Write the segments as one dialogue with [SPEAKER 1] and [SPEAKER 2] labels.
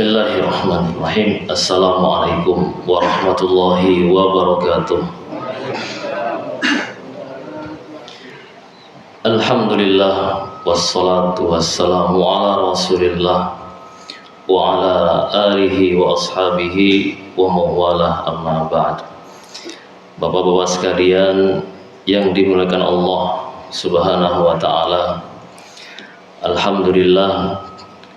[SPEAKER 1] Bismillahirrahmanirrahim. Assalamualaikum warahmatullahi wabarakatuh. Alhamdulillah wassalatu wassalamu ala rasulillah wa ala alihi wa ashabihi wa mawalah, amma ba'd. Bapak-bapak sekalian yang dimuliakan Allah Subhanahu wa ta'ala, alhamdulillah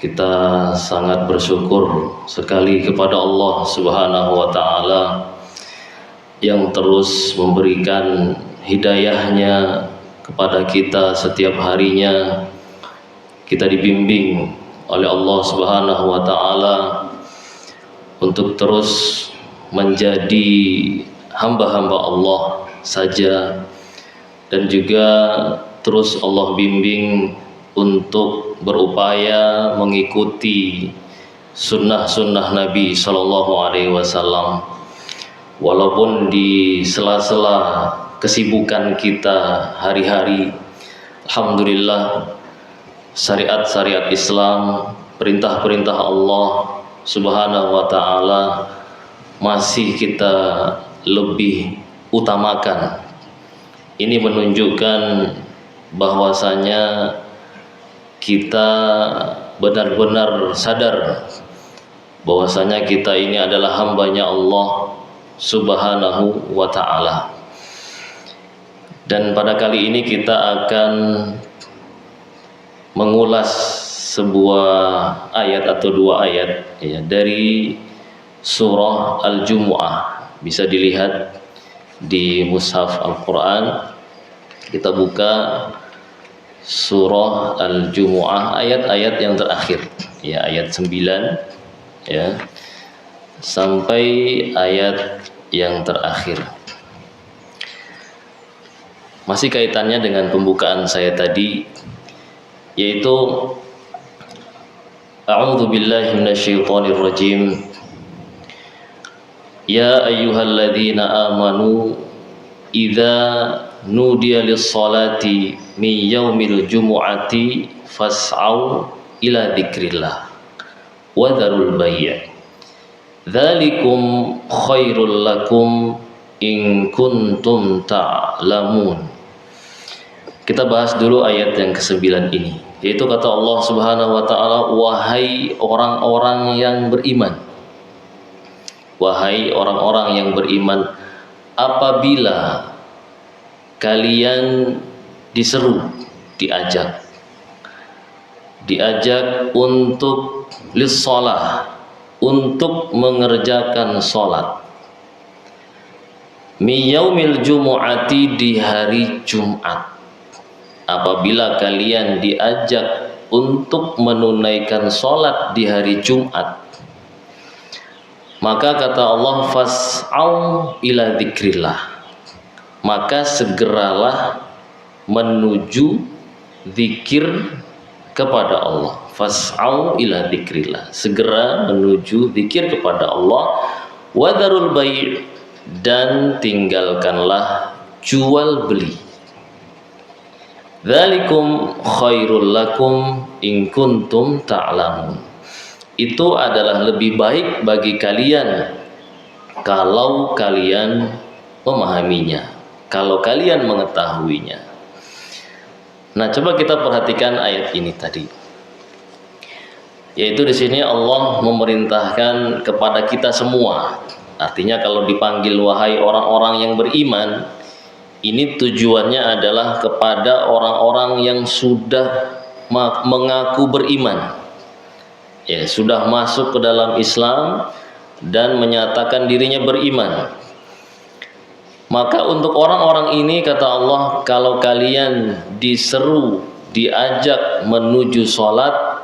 [SPEAKER 1] kita sangat bersyukur sekali kepada Allah Subhanahu wa ta'ala yang terus memberikan hidayahnya kepada kita. Setiap harinya kita dibimbing oleh Allah Subhanahu wa ta'ala untuk terus menjadi hamba-hamba Allah saja, dan juga terus Allah bimbing untuk berupaya mengikuti sunnah-sunnah Nabi Sallallahu Alaihi Wasallam. Walaupun di sela-sela kesibukan kita hari-hari, alhamdulillah syariat-syariat Islam, perintah-perintah Allah Subhanahu wa ta'ala masih kita lebih utamakan. Ini menunjukkan bahwasanya kita benar-benar sadar bahwasanya kita ini adalah hambanya Allah Subhanahu wa ta'ala. Dan pada kali ini kita akan mengulas sebuah ayat atau dua ayat ya, dari surah Al-Jumu'ah. Bisa dilihat di mushaf Al-Quran. Kita buka surah Al-Jumu'ah, ayat-ayat yang terakhir ya, ayat 9 ya, sampai ayat yang terakhir. Masih kaitannya dengan pembukaan saya tadi, yaitu A'udzu billahi minasyaitonir rajim. Ya ayyuhalladzina amanu idza nudiya lis-salati min yaumil jumu'ati fas'au ila dzikrillah wa dzarul bai'. Dzalikum khairul lakum in kuntum ta'lamun. Kita bahas dulu ayat yang ke-9 ini, yaitu kata Allah Subhanahu wa ta'ala, wahai orang-orang yang beriman, wahai orang-orang yang beriman, apabila kalian diseru, diajak untuk lis-shalah, untuk mengerjakan salat, mi yaumil jumu'ati, di hari Jumat. Apabila kalian diajak untuk menunaikan salat di hari Jumat, maka kata Allah, fas'au ila dzikrillah, maka segeralah menuju zikir kepada Allah. Fas'au ila dzikrillah, segera menuju zikir kepada Allah. Wa dzarul bai', dan tinggalkanlah jual beli. Dzalikum khairul lakum in kuntum ta'lamun. Itu adalah lebih baik bagi kalian kalau kalian memahaminya, kalau kalian mengetahuinya. Nah, coba kita perhatikan ayat ini tadi. Yaitu di sini Allah memerintahkan kepada kita semua. Artinya kalau dipanggil wahai orang-orang yang beriman, ini tujuannya adalah kepada orang-orang yang sudah mengaku beriman, ya, sudah masuk ke dalam Islam dan menyatakan dirinya beriman. Maka untuk orang-orang ini kata Allah, kalau kalian diseru, diajak menuju sholat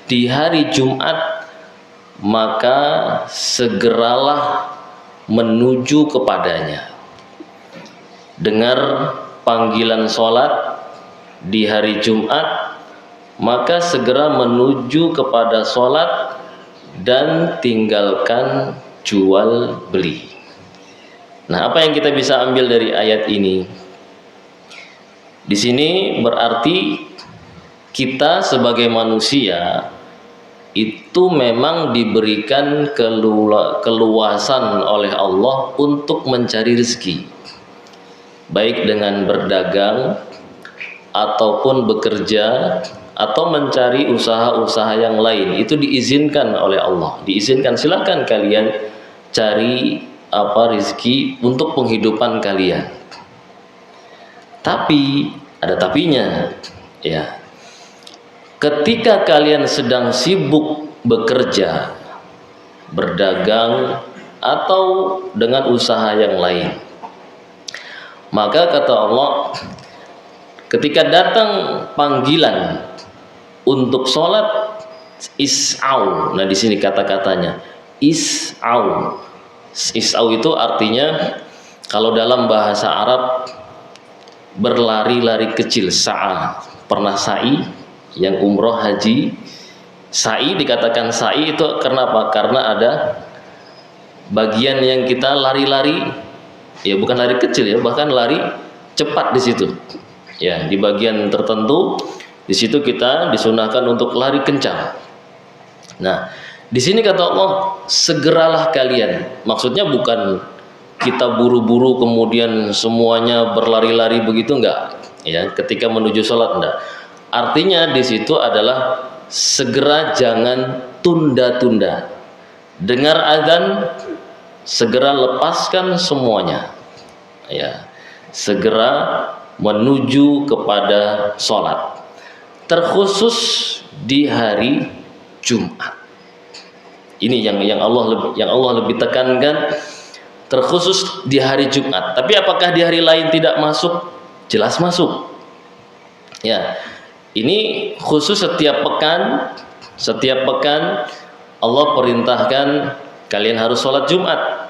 [SPEAKER 1] di hari Jumat, maka segeralah menuju kepadanya. Dengar panggilan sholat di hari Jumat, maka segera menuju kepada sholat dan tinggalkan jual beli. Nah, apa yang kita bisa ambil dari ayat ini? Di sini berarti kita sebagai manusia itu memang diberikan keluasan oleh Allah untuk mencari rezeki, baik dengan berdagang ataupun bekerja atau mencari usaha-usaha yang lain. Itu diizinkan oleh Allah, diizinkan, silakan kalian cari rezeki untuk penghidupan kalian. Tapi ada tapinya, ya. Ketika kalian sedang sibuk bekerja, berdagang atau dengan usaha yang lain, maka kata Allah, ketika datang panggilan untuk sholat, is'au. Nah, di sini kata-katanya is'au. Is'au itu artinya kalau dalam bahasa Arab berlari-lari kecil, sa'a. Pernah sa'i yang umroh haji, sa'i dikatakan sa'i itu karena apa? Karena ada bagian yang kita lari-lari, ya bukan lari kecil ya, bahkan lari cepat di situ. Ya, di bagian tertentu di situ kita disunahkan untuk lari kencang. Nah, di sini kata Allah, segeralah kalian. Maksudnya bukan kita buru-buru kemudian semuanya berlari-lari begitu, enggak. Ya, ketika menuju sholat enggak. Artinya di situ adalah segera, jangan tunda-tunda. Dengar azan, segera lepaskan semuanya. Ya, segera menuju kepada sholat. Terkhusus di hari Jumat. Ini yang Allah lebih tekankan, terkhusus di hari Jumat. Tapi apakah di hari lain tidak masuk? Jelas masuk. Ya. Ini khusus setiap pekan Allah perintahkan kalian harus sholat Jumat.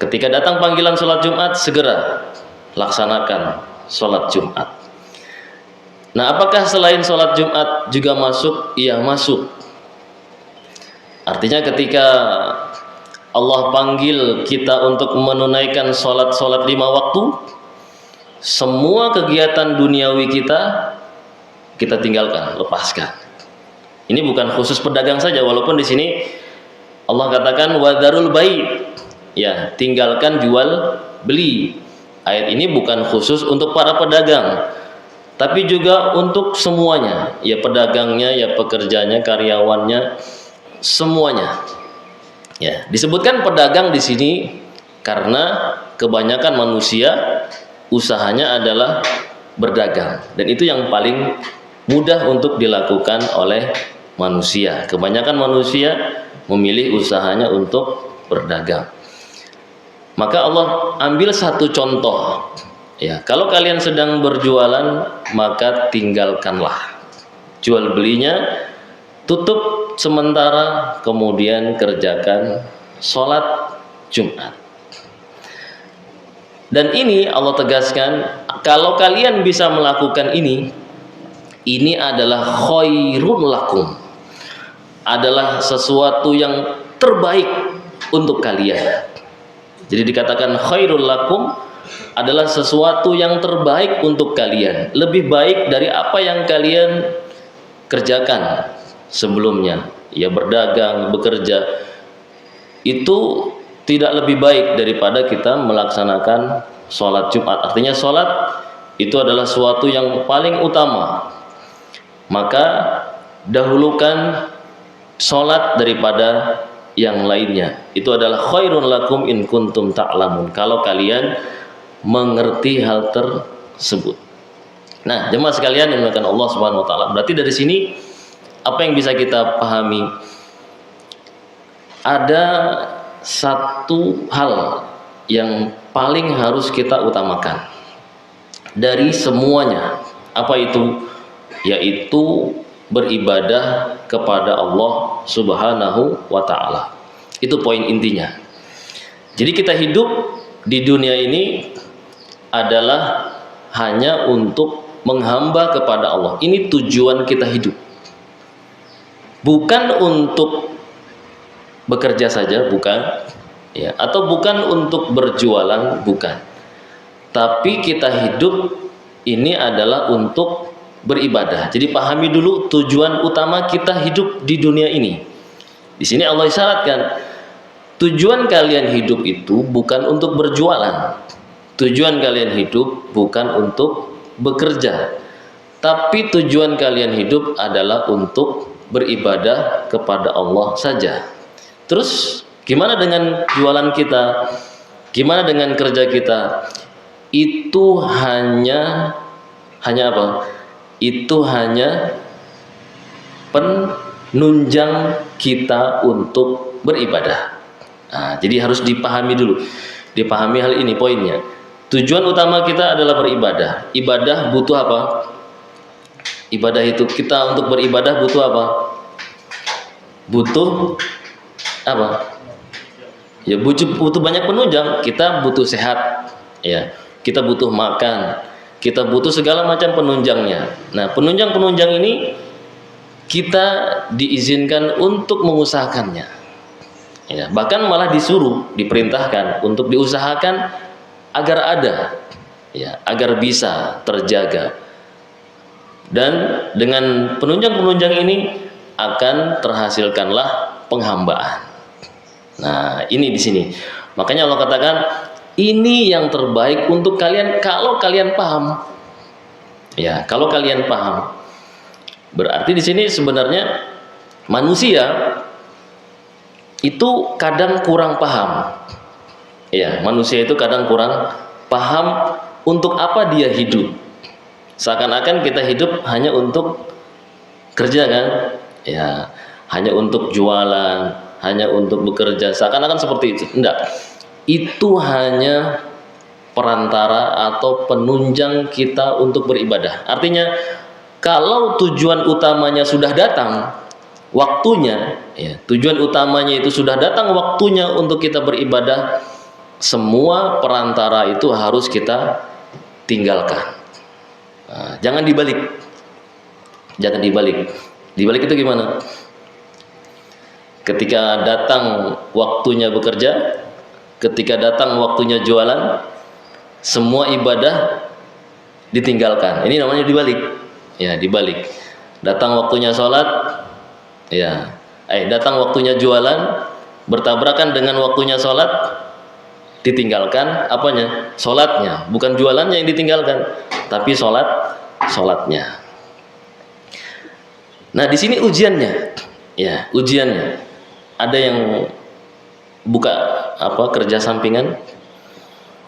[SPEAKER 1] Ketika datang panggilan sholat Jumat, segera laksanakan sholat Jumat. Nah, apakah selain sholat Jumat juga masuk? Iya, masuk. Artinya ketika Allah panggil kita untuk menunaikan sholat 5 waktu, semua kegiatan duniawi kita tinggalkan, lepaskan. Ini bukan khusus pedagang saja, walaupun di sini Allah katakan wadarul bai', ya, tinggalkan jual beli. Ayat ini bukan khusus untuk para pedagang, tapi juga untuk semuanya, ya, pedagangnya, ya, pekerjanya, karyawannya, semuanya. Ya, disebutkan pedagang di sini karena kebanyakan manusia usahanya adalah berdagang, dan itu yang paling mudah untuk dilakukan oleh manusia. Kebanyakan manusia memilih usahanya untuk berdagang. Maka Allah ambil satu contoh, ya, kalau kalian sedang berjualan, maka tinggalkanlah jual belinya, tutup sementara, kemudian kerjakan sholat Jumat. Dan ini Allah tegaskan, kalau kalian bisa melakukan ini adalah khairul lakum, adalah sesuatu yang terbaik untuk kalian. Jadi dikatakan khairul lakum adalah sesuatu yang terbaik untuk kalian, lebih baik dari apa yang kalian kerjakan sebelumnya. Ya, berdagang, bekerja, itu tidak lebih baik daripada kita melaksanakan sholat Jumat. Artinya sholat itu adalah sesuatu yang paling utama. Maka dahulukan sholat daripada yang lainnya. Itu adalah khairun lakum in kuntum ta'lamun, kalau kalian mengerti hal tersebut. Nah, jemaah sekalian yang dimuliakan Allah Subhanahu wa taala, berarti dari sini apa yang bisa kita pahami? Ada satu hal yang paling harus kita utamakan dari semuanya. Apa itu? Yaitu beribadah kepada Allah Subhanahu wa ta'ala. Itu poin intinya. Jadi kita hidup di dunia ini adalah hanya untuk menghamba kepada Allah. Ini tujuan kita hidup. Bukan untuk bekerja saja, bukan, ya, atau bukan untuk berjualan, bukan. Tapi kita hidup ini adalah untuk beribadah. Jadi pahami dulu tujuan utama kita hidup di dunia ini. Di sini Allah isyaratkan, tujuan kalian hidup itu bukan untuk berjualan. Tujuan kalian hidup bukan untuk bekerja. Tapi tujuan kalian hidup adalah untuk beribadah kepada Allah saja. Terus gimana dengan jualan kita? Gimana dengan kerja kita? Itu hanya apa? Itu hanya penunjang kita untuk beribadah. Nah, jadi harus dipahami dulu. Dipahami hal ini poinnya. Tujuan utama kita adalah beribadah. Ibadah butuh apa? Ibadah itu, kita untuk beribadah butuh apa? Butuh apa? Ya butuh banyak penunjang. Kita butuh sehat, ya. Kita butuh makan. Kita butuh segala macam penunjangnya. Nah, penunjang-penunjang ini kita diizinkan untuk mengusahakannya, ya, bahkan malah disuruh, diperintahkan untuk diusahakan agar ada, ya, agar bisa terjaga. Dan dengan penunjang-penunjang ini akan terhasilkanlah penghambaan. Nah, ini di sini. Makanya Allah katakan, ini yang terbaik untuk kalian kalau kalian paham. Ya, kalau kalian paham. Berarti di sini sebenarnya manusia itu kadang kurang paham. Ya, manusia itu kadang kurang paham untuk apa dia hidup. Seakan-akan kita hidup hanya untuk kerja kan? Ya, hanya untuk jualan, hanya untuk bekerja. Seakan-akan seperti itu. Enggak. Itu hanya perantara atau penunjang kita untuk beribadah. Artinya kalau tujuan utamanya sudah datang waktunya, ya, tujuan utamanya itu sudah datang waktunya untuk kita beribadah, semua perantara itu harus kita tinggalkan. Nah, jangan dibalik. Jangan dibalik. Dibalik itu gimana? Ketika datang waktunya bekerja, ketika datang waktunya jualan, semua ibadah ditinggalkan. Ini namanya dibalik. Ya, dibalik. Datang waktunya sholat, ya, datang waktunya jualan, bertabrakan dengan waktunya sholat, ditinggalkan apanya? Sholatnya. Bukan jualannya yang ditinggalkan, tapi sholatnya. Nah, di sini ujiannya, ya, ujiannya. Ada yang buka kerja sampingan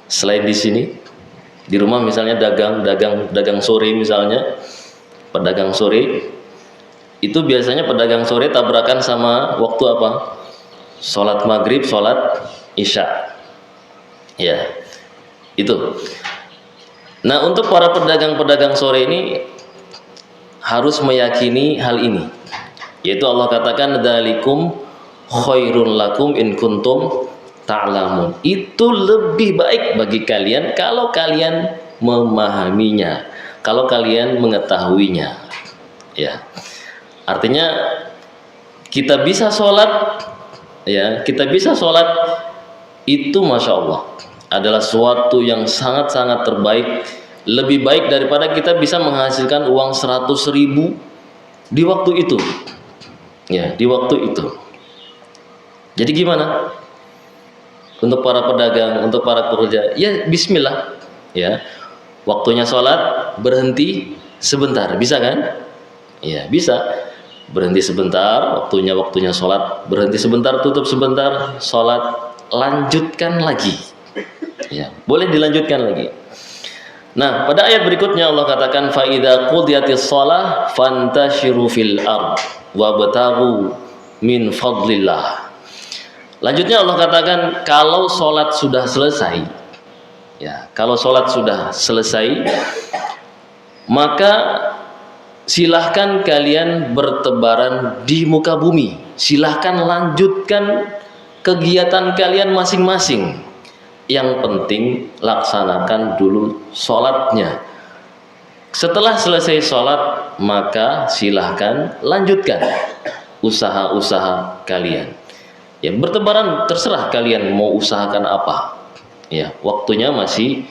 [SPEAKER 1] selain di sini, di rumah misalnya dagang sore misalnya. Pedagang sore itu biasanya pedagang sore tabrakan sama waktu apa? Sholat maghrib, sholat isya. Ya, itu. Nah, untuk para pedagang-pedagang sore ini harus meyakini hal ini, yaitu Allah katakan dzalikum khairun lakum in kuntum ta'lamun. Itu lebih baik bagi kalian kalau kalian memahaminya, kalau kalian mengetahuinya. Ya. Artinya kita bisa sholat, ya, kita bisa sholat itu masya Allah adalah suatu yang sangat-sangat terbaik, lebih baik daripada kita bisa menghasilkan uang 100.000 di waktu itu, ya, di waktu itu. Jadi gimana untuk para pedagang, untuk para pekerja? Ya, bismillah, ya, waktunya sholat berhenti sebentar, bisa kan? Ya, bisa. Berhenti sebentar, waktunya sholat, berhenti sebentar, tutup sebentar, sholat, lanjutkan lagi. Ya, boleh dilanjutkan lagi. Nah, pada ayat berikutnya Allah katakan fa idza qudiyatis shalah fantashiru fil ard wabtaghu min fadlillah. Lanjutnya Allah katakan kalau sholat sudah selesai, ya, kalau sholat sudah selesai, maka silahkan kalian bertebaran di muka bumi. Silahkan lanjutkan kegiatan kalian masing-masing. Yang penting laksanakan dulu sholatnya. Setelah selesai sholat, maka silahkan lanjutkan usaha-usaha kalian. Ya, bertebaran terserah kalian mau usahakan apa. Ya, waktunya masih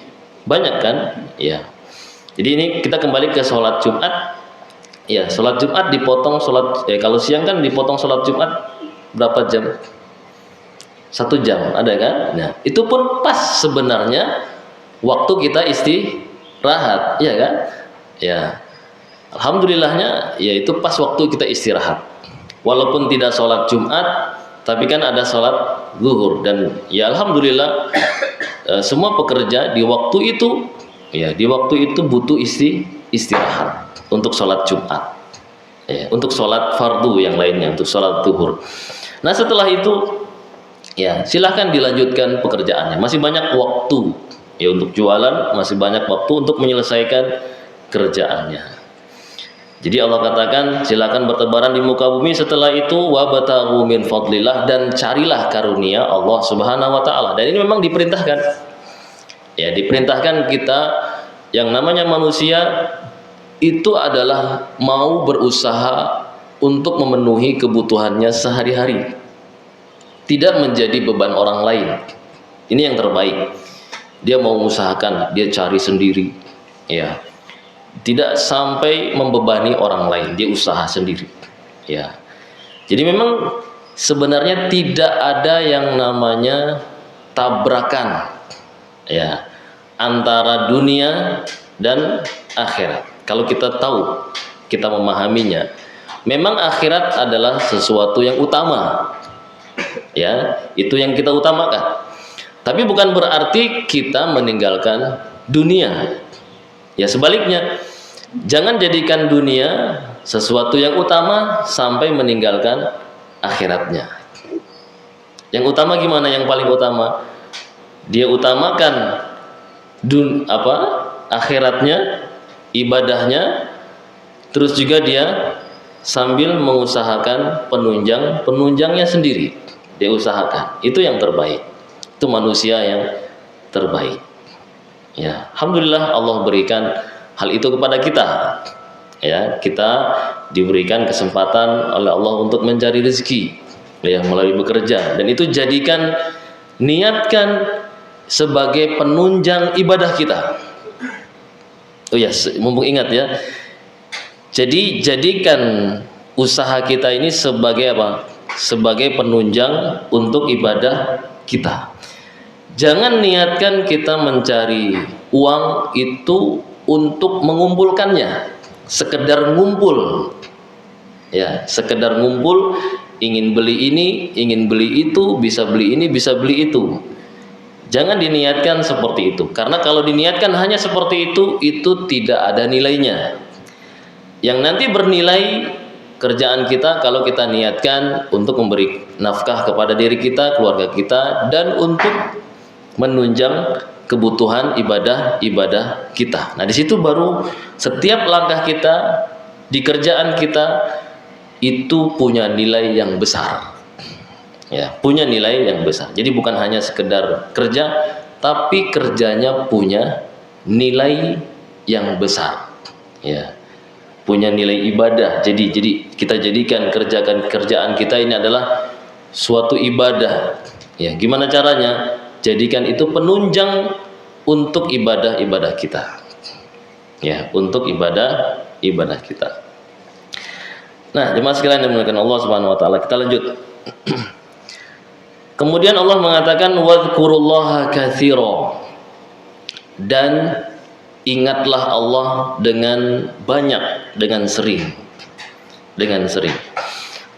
[SPEAKER 1] banyak kan? Ya. Jadi ini kita kembali ke sholat Jumat. Ya, sholat Jumat dipotong kalau siang kan dipotong sholat Jumat berapa jam? 1 jam, ada kan? Nah, itu pun pas sebenarnya waktu kita istirahat, ya kan? Ya, alhamdulillahnya, ya itu pas waktu kita istirahat. Walaupun tidak sholat Jumat, tapi kan ada sholat zuhur, dan ya alhamdulillah semua pekerja di waktu itu, ya di waktu itu butuh istirahat untuk sholat Jumat, ya, untuk sholat fardu yang lainnya, untuk sholat zuhur. Nah setelah itu, ya silahkan dilanjutkan pekerjaannya. Masih banyak waktu, ya untuk jualan, masih banyak waktu untuk menyelesaikan kerjaannya. Jadi Allah katakan, silakan bertebaran di muka bumi. Setelah itu wabtaghu min fadlillah, dan carilah karunia Allah Subhanahu wa taala. Dan ini memang diperintahkan. Ya, diperintahkan kita yang namanya manusia itu adalah mau berusaha untuk memenuhi kebutuhannya sehari-hari. Tidak menjadi beban orang lain. Ini yang terbaik. Dia mau mengusahakan, dia cari sendiri. Ya. Tidak sampai membebani orang lain, dia usaha sendiri, ya. Jadi memang sebenarnya tidak ada yang namanya tabrakan, ya, antara dunia dan akhirat. Kalau kita tahu, kita memahaminya, memang akhirat adalah sesuatu yang utama, ya, itu yang kita utamakan. Tapi bukan berarti kita meninggalkan dunia. Ya sebaliknya, jangan jadikan dunia sesuatu yang utama sampai meninggalkan akhiratnya. Yang utama gimana? Yang paling utama, dia utamakan akhiratnya, ibadahnya, terus juga dia sambil mengusahakan penunjangnya sendiri. Dia usahakan. Itu yang terbaik. Itu manusia yang terbaik. Ya, alhamdulillah Allah berikan hal itu kepada kita. Ya, kita diberikan kesempatan oleh Allah untuk mencari rezeki, ya, melalui bekerja, dan itu niatkan sebagai penunjang ibadah kita. Oh ya, mumpung ingat ya. Jadi jadikan usaha kita ini sebagai apa? Sebagai penunjang untuk ibadah kita. Jangan niatkan kita mencari uang itu untuk mengumpulkannya, sekedar ngumpul, ya, sekedar ngumpul, ingin beli ini, ingin beli itu, bisa beli ini, bisa beli itu. Jangan diniatkan seperti itu, karena kalau diniatkan hanya seperti itu tidak ada nilainya. Yang nanti bernilai kerjaan kita kalau kita niatkan untuk memberi nafkah kepada diri kita, keluarga kita, dan untuk menunjang kebutuhan ibadah kita. Nah, di situ baru setiap langkah kita di kerjaan kita itu punya nilai yang besar. Ya, punya nilai yang besar. Jadi bukan hanya sekedar kerja, tapi kerjanya punya nilai yang besar. Ya. Punya nilai ibadah. Jadi kita jadikan kerjaan kita ini adalah suatu ibadah. Ya, gimana caranya? Jadikan itu penunjang untuk ibadah kita, ya, untuk ibadah kita. Nah, jemaah sekalian yang dimuliakan Allah Subhanahu wa taala, kita lanjut. Kemudian Allah mengatakan wadhkurullaha katsira, dan ingatlah Allah dengan banyak, dengan sering.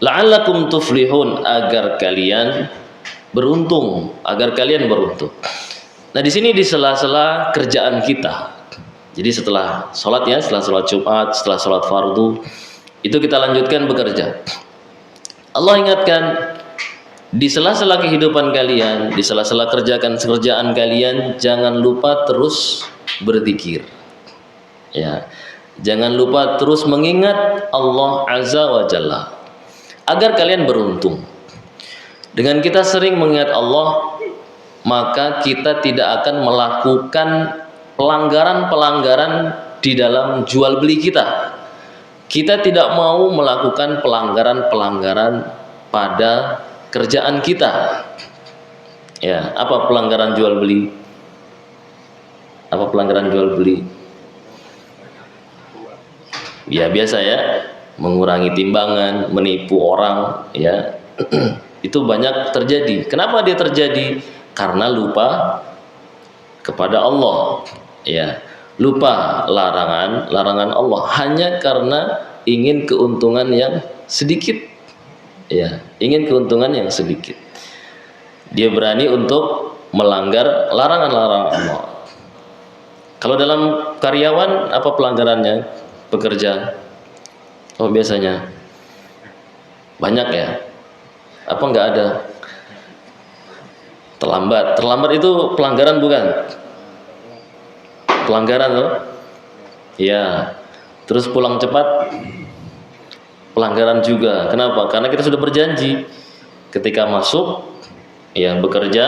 [SPEAKER 1] La'allakum tuflihun, agar kalian beruntung. Nah, di sini di sela-sela kerjaan kita. Jadi setelah sholat, ya, setelah sholat Jumat, setelah sholat fardu, itu kita lanjutkan bekerja. Allah ingatkan, di sela-sela kehidupan kalian, di sela-sela kerjaan kalian, jangan lupa terus berzikir. Ya, jangan lupa terus mengingat Allah Azza wa Jalla, agar kalian beruntung. Dengan kita sering mengingat Allah, maka kita tidak akan melakukan pelanggaran-pelanggaran di dalam jual beli kita. Kita tidak mau melakukan pelanggaran-pelanggaran pada kerjaan kita. Ya, apa pelanggaran jual beli? Apa pelanggaran jual beli? Ya biasa ya, mengurangi timbangan, menipu orang, ya. Itu banyak terjadi. Kenapa dia terjadi? Karena lupa kepada Allah, ya. Lupa larangan Allah hanya karena ingin keuntungan yang sedikit, ya. Ingin keuntungan yang sedikit. Dia berani untuk melanggar larangan-larangan Allah. Kalau dalam karyawan apa pelanggarannya? Pekerja. Oh biasanya banyak ya. Apa enggak ada? Terlambat itu pelanggaran bukan? Pelanggaran loh. Ya. Terus pulang cepat pelanggaran juga. Kenapa? Karena kita sudah berjanji ketika masuk ya bekerja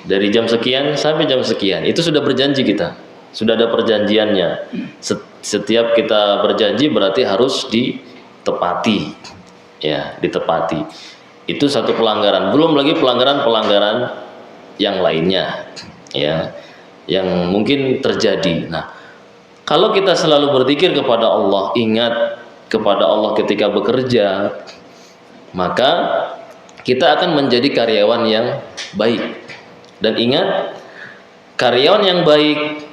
[SPEAKER 1] dari jam sekian sampai jam sekian. Itu sudah berjanji kita. Sudah ada perjanjiannya. Setiap kita berjanji berarti harus ditepati. Ya, ditepati. Itu satu pelanggaran. Belum lagi pelanggaran-pelanggaran yang lainnya, ya, yang mungkin terjadi. Nah, kalau kita selalu berzikir kepada Allah, ingat kepada Allah ketika bekerja, maka kita akan menjadi karyawan yang baik. Dan ingat, karyawan yang baik,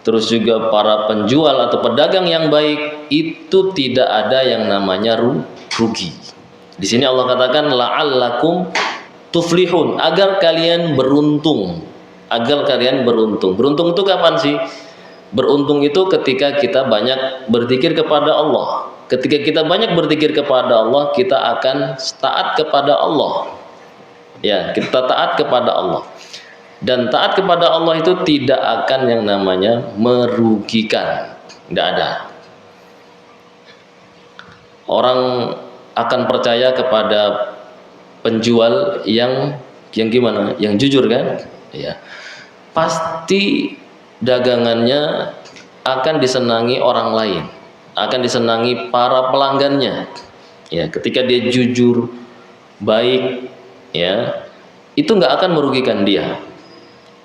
[SPEAKER 1] terus juga para penjual atau pedagang yang baik, itu tidak ada yang namanya rugi. Di sini Allah katakan la'allakum tuflihun, agar kalian beruntung. Agar kalian beruntung. Beruntung itu kapan sih? Beruntung itu ketika kita banyak berzikir kepada Allah. Ketika kita banyak berzikir kepada Allah, kita akan taat kepada Allah. Ya, kita taat kepada Allah. Dan taat kepada Allah itu tidak akan yang namanya merugikan. Tidak ada. Orang akan percaya kepada penjual yang gimana? Yang jujur kan? Ya. Pasti dagangannya akan disenangi orang lain, akan disenangi para pelanggannya. Ya, ketika dia jujur, baik, ya, itu nggak akan merugikan dia.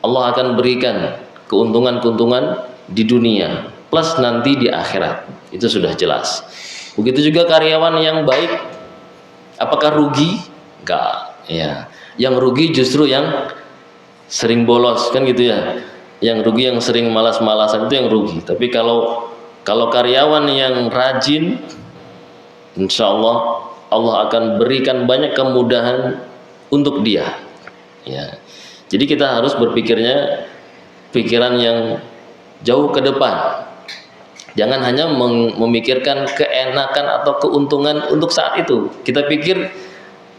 [SPEAKER 1] Allah akan berikan keuntungan-keuntungan di dunia plus nanti di akhirat. Itu sudah jelas. Begitu juga karyawan yang baik, apakah rugi? Enggak, ya. Yang rugi justru yang sering bolos kan gitu ya. Yang rugi yang sering malas-malasan itu yang rugi. Tapi kalau karyawan yang rajin, insya Allah Allah akan berikan banyak kemudahan untuk dia. Ya. Jadi kita harus berpikirnya pikiran yang jauh ke depan. Jangan hanya memikirkan keenakan atau keuntungan untuk saat itu. Kita pikir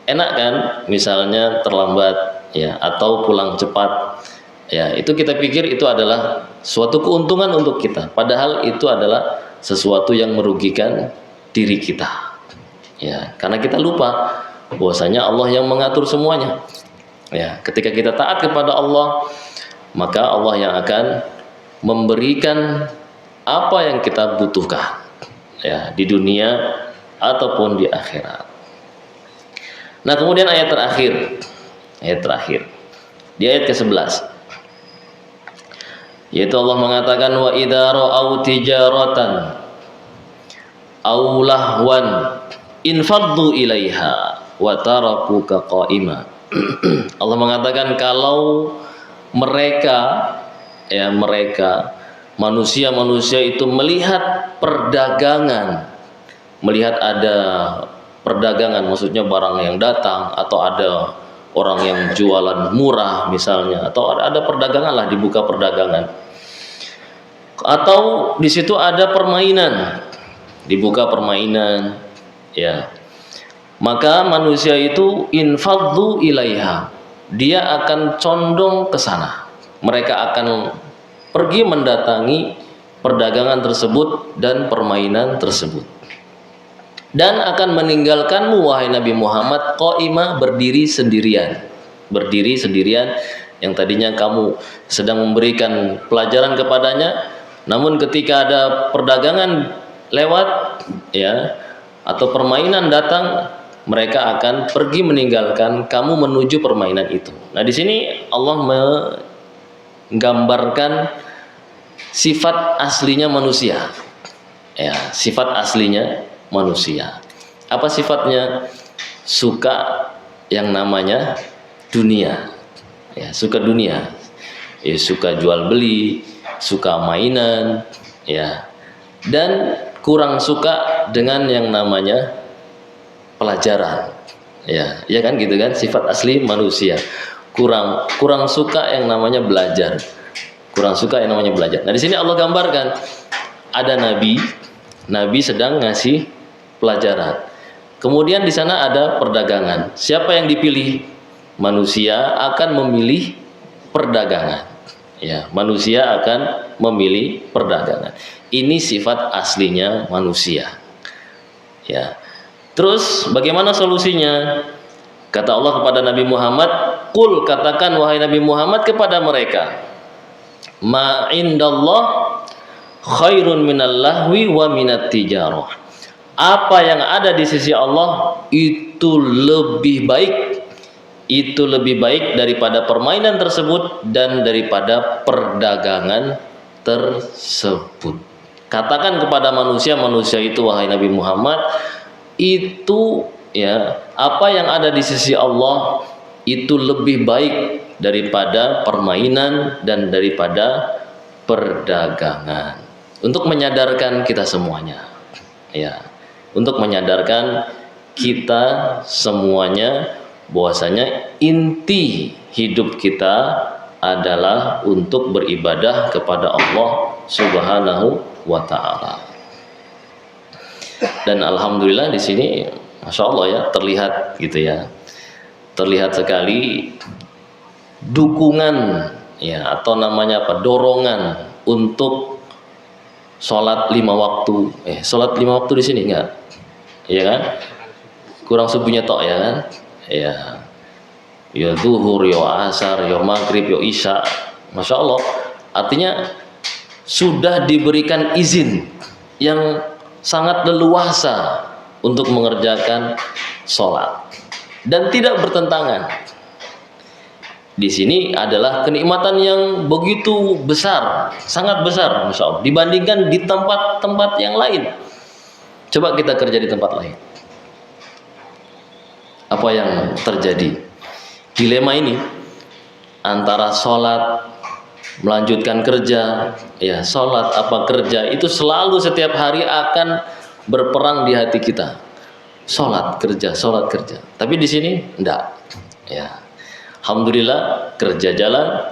[SPEAKER 1] enak kan, misalnya terlambat ya atau pulang cepat. Ya, itu kita pikir itu adalah suatu keuntungan untuk kita. Padahal itu adalah sesuatu yang merugikan diri kita. Ya, karena kita lupa bahwasanya Allah yang mengatur semuanya. Ya, ketika kita taat kepada Allah, maka Allah yang akan memberikan apa yang kita butuhkan, ya, di dunia ataupun di akhirat. Nah, kemudian ayat terakhir di ayat ke-11, yaitu Allah mengatakan wa idza ra'au tijaratan aw lahwan infaddu ilaiha wa tarakuka qa'ima. Allah mengatakan kalau mereka manusia itu melihat perdagangan, melihat ada perdagangan, maksudnya barang yang datang atau ada orang yang jualan murah misalnya, atau ada perdagangan lah, dibuka perdagangan, atau di situ ada permainan, dibuka permainan, ya, maka manusia itu infaddu ilaiha, dia akan condong ke sana, mereka akan pergi mendatangi perdagangan tersebut dan permainan tersebut, dan akan meninggalkanmu wahai Nabi Muhammad qaima, berdiri sendirian. Yang tadinya kamu sedang memberikan pelajaran kepadanya, namun ketika ada perdagangan lewat, ya, atau permainan datang, mereka akan pergi meninggalkan kamu menuju permainan itu. Nah, di sini Allah menggambarkan sifat aslinya manusia. Ya, sifat aslinya manusia. Apa sifatnya? Suka yang namanya dunia. Ya, suka dunia. Ya, suka jual beli, suka mainan, ya. Dan kurang suka dengan yang namanya pelajaran. Ya kan gitu kan, sifat asli manusia. Kurang suka yang namanya belajar. Kurang suka yang namanya belajar. Nah, di sini Allah gambarkan ada nabi sedang ngasih pelajaran. Kemudian di sana ada perdagangan. Siapa yang dipilih? Manusia akan memilih perdagangan. Ya, manusia akan memilih perdagangan. Ini sifat aslinya manusia. Ya. Terus bagaimana solusinya? Kata Allah kepada Nabi Muhammad, "Qul," katakan wahai Nabi Muhammad kepada mereka, "Ma indallah khairun minal lahwi wa minat tijarah." Apa yang ada di sisi Allah itu lebih baik. Itu lebih baik daripada permainan tersebut dan daripada perdagangan tersebut. Katakan kepada manusia itu wahai Nabi Muhammad, itu ya, apa yang ada di sisi Allah itu lebih baik daripada permainan dan daripada perdagangan. Untuk menyadarkan kita semuanya, ya, untuk menyadarkan kita semuanya bahwasanya inti hidup kita adalah untuk beribadah kepada Allah Subhanahu wa taala. Dan alhamdulillah di sini Masya Allah ya, terlihat gitu ya, terlihat sekali dukungan ya, atau namanya apa, dorongan untuk sholat 5 waktu. Sholat 5 waktu di sini enggak? Iya kan? Kurang subuhnya tok ya kan? Ya zuhur, ya asar, ya maghrib, ya isya. Masya Allah, artinya sudah diberikan izin yang sangat leluasa untuk mengerjakan sholat dan tidak bertentangan. Di sini adalah kenikmatan yang begitu besar, sangat besar, Masya Allah, dibandingkan di tempat-tempat yang lain. Coba kita kerja di tempat lain, apa yang terjadi? Dilema ini antara sholat, melanjutkan kerja, ya, sholat apa kerja, itu selalu setiap hari akan berperang di hati kita. Sholat kerja. Tapi di sini enggak. Ya, alhamdulillah, kerja jalan,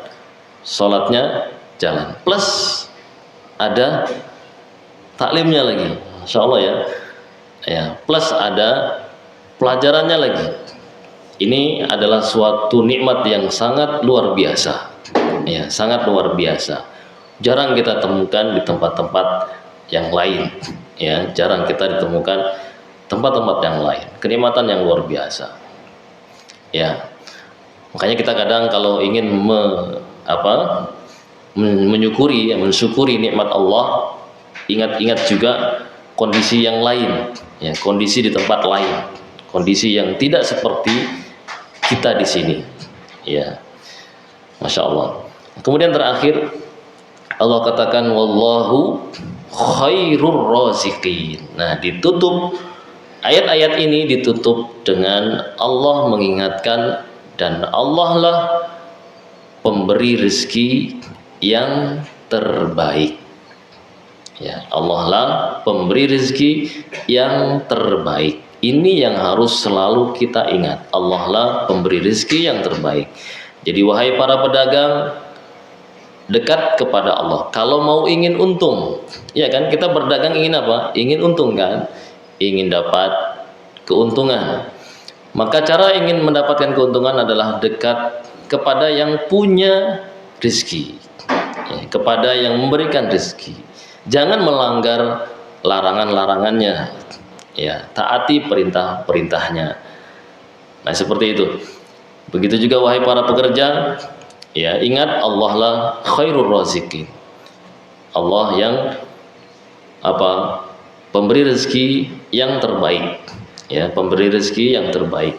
[SPEAKER 1] sholatnya jalan, plus ada taklimnya lagi, Masya Allah ya, plus ada pelajarannya lagi. Ini adalah suatu nikmat yang sangat luar biasa. Ya, sangat luar biasa. Jarang kita temukan di tempat-tempat yang lain. Ya, jarang kita ditemukan tempat-tempat yang lain. Kenikmatan yang luar biasa. Ya, makanya kita kadang kalau ingin mensyukuri nikmat Allah, ingat-ingat juga kondisi yang lain. Ya, kondisi di tempat lain, kondisi yang tidak seperti kita di sini. Ya, Masya Allah. Kemudian terakhir Allah katakan wallahu khairur raziqin. Nah, ditutup ayat-ayat ini ditutup dengan Allah mengingatkan, dan Allah lah pemberi rezeki yang terbaik. Ya, Allah lah pemberi rezeki yang terbaik. Ini yang harus selalu kita ingat. Allah lah pemberi rezeki yang terbaik. Jadi wahai para pedagang, dekat kepada Allah. Kalau mau ingin untung, ya kan, kita berdagang ingin apa? Ingin untung kan? Ingin dapat keuntungan. Maka cara ingin mendapatkan keuntungan adalah dekat kepada yang punya rezeki, ya, kepada yang memberikan rezeki. Jangan melanggar larangan-larangannya, ya, taati perintah-perintahnya. Nah, seperti itu. Begitu juga wahai para pekerja, ya, ingat Allah lah khairur raziqin. Allah yang pemberi rezeki yang terbaik, ya, pemberi rezeki yang terbaik.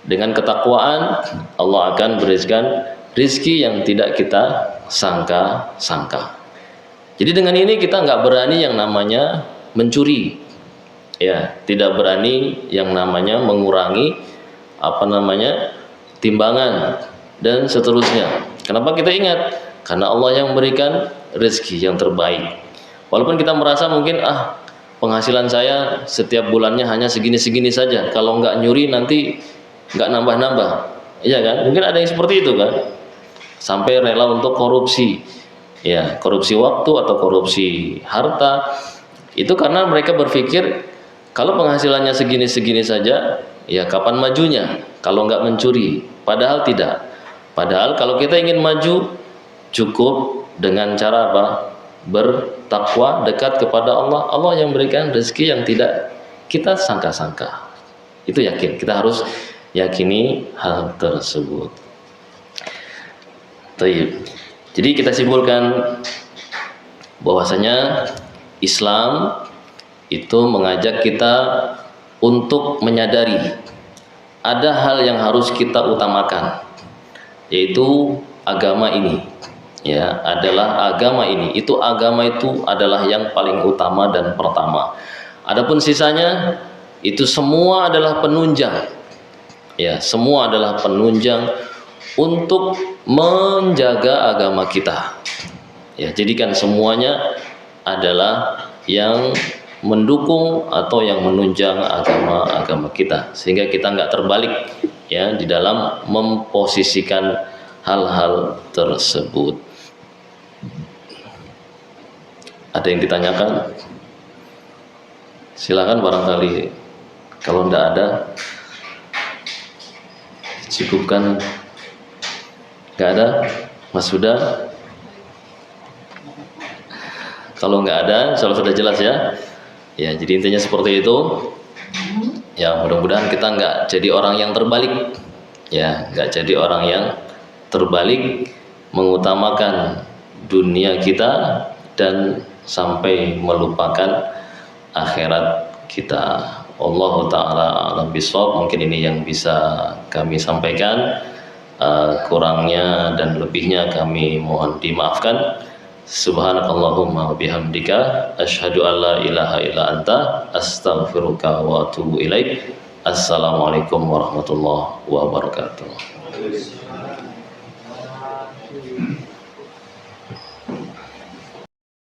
[SPEAKER 1] Dengan ketakwaan Allah akan berikan rezeki yang tidak kita sangka-sangka. Jadi dengan ini kita nggak berani yang namanya mencuri, ya, tidak berani yang namanya mengurangi timbangan dan seterusnya. Kenapa kita ingat? Karena Allah yang memberikan rezeki yang terbaik. Walaupun kita merasa mungkin penghasilan saya setiap bulannya hanya segini-segini saja, kalau nggak nyuri nanti nggak nambah-nambah, iya kan? Mungkin ada yang seperti itu kan, sampai rela untuk korupsi, ya, korupsi waktu atau korupsi harta. Itu karena mereka berpikir kalau penghasilannya segini-segini saja, ya kapan majunya kalau nggak mencuri. Padahal tidak. Padahal kalau kita ingin maju, cukup dengan cara apa? Bertakwa, dekat kepada Allah. Allah yang memberikan rezeki yang tidak kita sangka-sangka. Itu yakin. Kita harus yakini hal tersebut. Jadi kita simpulkan bahwasanya Islam itu mengajak kita untuk menyadari ada hal yang harus kita utamakan, yaitu agama ini, ya, adalah agama ini. Agama itu adalah yang paling utama dan pertama. Adapun sisanya itu semua adalah penunjang, ya, semua adalah penunjang untuk menjaga agama kita. Ya, jadikan semuanya adalah yang mendukung atau yang menunjang agama kita, sehingga kita nggak terbalik, ya, di dalam memposisikan hal-hal tersebut. Ada yang ditanyakan? Silakan, barangkali kalau tidak ada cukupkan. Nggak ada, Mas Huda? Kalau nggak ada, sudah jelas ya. Ya, jadi intinya seperti itu. Ya, mudah-mudahan kita nggak jadi orang yang terbalik. Ya, nggak jadi orang yang terbalik, mengutamakan dunia kita dan sampai melupakan akhirat kita. Allah Ta'ala a'lam bishawab. Mungkin ini yang bisa kami sampaikan. Kurangnya dan lebihnya kami mohon dimaafkan. Subhanakallahumma wa bihamdika asyhadu an la ilaha illa anta astaghfiruka wa atubu ilaik. Assalamualaikum warahmatullahi wabarakatuh.